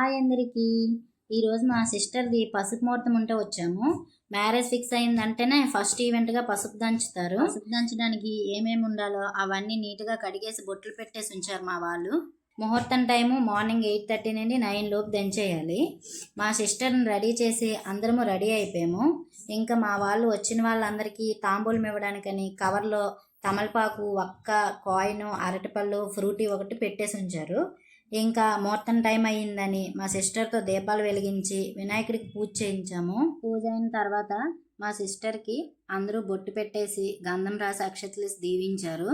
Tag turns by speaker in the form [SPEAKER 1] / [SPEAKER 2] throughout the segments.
[SPEAKER 1] Hi అందరికీ. ఈరోజు మా సిస్టర్ది పసుపు ముహూర్తం ఉంటే వచ్చాము. మ్యారేజ్ ఫిక్స్ అయిందంటేనే ఫస్ట్ ఈవెంట్గా పసుపు దంచుతారు. పసుపు దంచడానికి ఏమేమి ఉండాలో అవన్నీ నీట్గా కడిగేసి బొట్లు పెట్టేసి ఉంచారు మా వాళ్ళు. ముహూర్తం టైము మార్నింగ్ 8:30 నుండి 9 లోపు దంచేయాలి. మా సిస్టర్ని రెడీ చేసి అందరము రెడీ అయిపోయాము. ఇంకా మా వాళ్ళు వచ్చిన వాళ్ళందరికీ తాంబూలం ఇవ్వడానికని కవర్లో తమలపాకు, ఒక్క, కాయిన్, అరటిపళ్ళు, ఫ్రూటీ ఒకటి పెట్టేసి ఉంచారు. ఇంకా ముహూర్తం టైం అయ్యిందని మా సిస్టర్తో దీపాలు వెలిగించి వినాయకుడికి పూజ చేయించాము. పూజ అయిన తర్వాత మా సిస్టర్కి అందరూ బొట్టు పెట్టేసి గంధం రాసి అక్షతలు దీవించారు.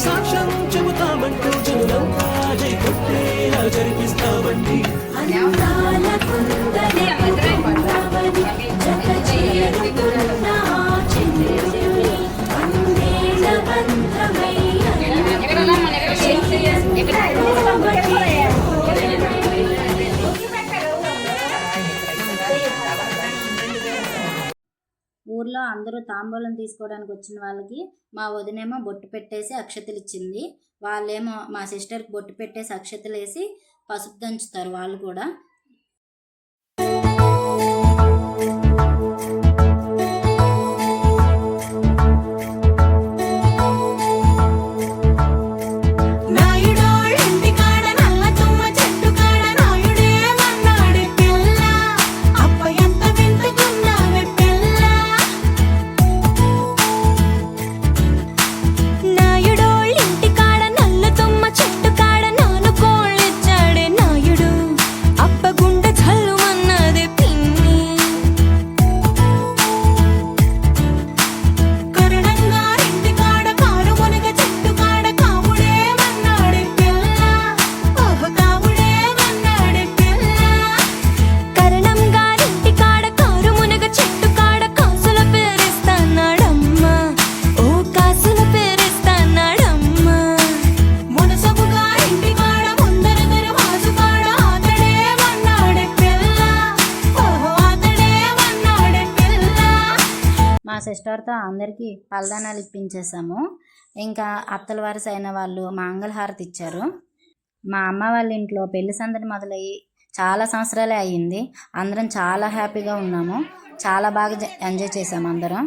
[SPEAKER 2] సాక్ష్యం చెబుతామంటూ జనులంతా జై కొట్టేలా జరిపిస్తామండి.
[SPEAKER 1] ఊర్లో అందరూ తాంబూలం తీసుకోవడానికి వచ్చిన వాళ్ళకి మా వదినేమో బొట్టు పెట్టేసి అక్షతలు ఇచ్చింది. వాళ్ళేమో మా సిస్టర్కి బొట్టు పెట్టేసి అక్షతలు వేసి పసుపు దంచుతారు వాళ్ళు కూడా. మా సిస్టర్తో అందరికీ పలదానాలు ఇప్పించేసాము. ఇంకా అత్తల వరుస అయిన వాళ్ళు మంగళహారతి ఇచ్చారు. మా అమ్మ వాళ్ళ ఇంట్లో పెళ్లి సందడి మొదలయ్యి చాలా సంవత్సరాలే అయ్యింది. అందరం చాలా హ్యాపీగా ఉన్నాము. చాలా బాగా ఎంజాయ్ చేసాము అందరం.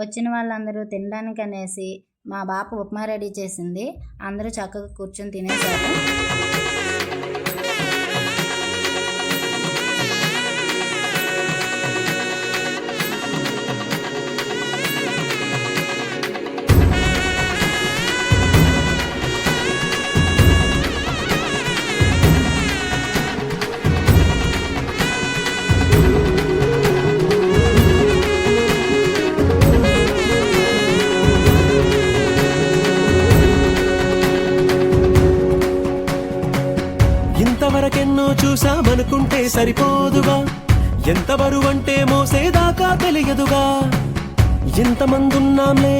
[SPEAKER 1] వచ్చిన వాళ్ళందరూ తినడానికి అనేసి మా బాప ఉప్మా రెడీ చేసింది. అందరూ చక్కగా కూర్చొని తినేశారు.
[SPEAKER 2] ఇంతవరకెన్నో చూసామనుకుంటే సరిపోదుగా, ఎంత బరువంటే మోసేదాకా తెలియదుగా. ఇంతమందున్నాంలే